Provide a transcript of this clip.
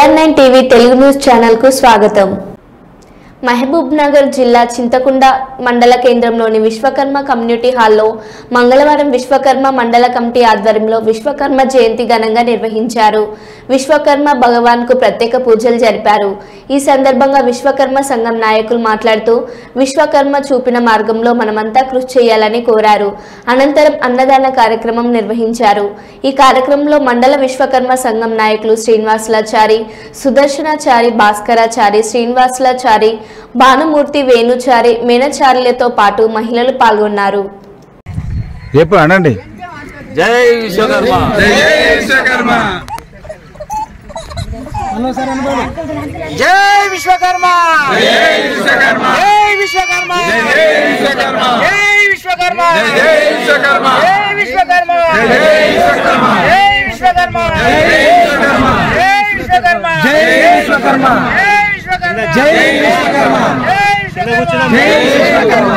AR9 TV Telugu news channel కు స్వాగతం। మహబూబ్ నగర్ జిల్లా చింతకుండ మండల కేంద్రంలోని విశ్వకర్మ కమ్యూనిటీ హాల్లో మంగళవారం విశ్వకర్మ మండల కమిటీ ఆధ్వర్యంలో విశ్వకర్మ జయంతి ఘనంగా నిర్వహించారు। విశ్వకర్మ భగవాన్కు ప్రత్యేక పూజలు జరిపారు। ఈ సందర్భంగా విశ్వకర్మ సంఘం నాయకులు మాట్లాడుతూ విశ్వకర్మ చూపిన మార్గంలో మనమంతా కృషి చేయాలని కోరారు। అనంతరం అన్నదాన కార్యక్రమం నిర్వహించారు। ఈ కార్యక్రమంలో మండల విశ్వకర్మ సంఘం నాయకులు శ్రీనివాసులాచారి, సుదర్శనాచారి, భాస్కరాచారి, శ్రీనివాసులాచారి, భానుమూర్తి, వేణుచారి, మేనచారులతో పాటు మహిళలు పాల్గొన్నారు। జై విశ్వకర్మ, జై విశ్వకర్మ, జై విశ్వకర్మ, జై విశ్వకర్మ, జై విశ్వకర్మ, జై విశ్వకర్మ, జై విశ్వకర్మ, జై విశ్వకర్మ, జై విశ్వకర్మ, జై విశ్వకర్మ, జై విశ్వకర్మ, జై విశ్వకర్మ, జై విశ్వకర్మ, జై విశ్వకర్మ, జై విశ్వకర్మ, జై విశ్వకర్మ, జై విశ్వకర్మ, జై విశ్వకర్మ,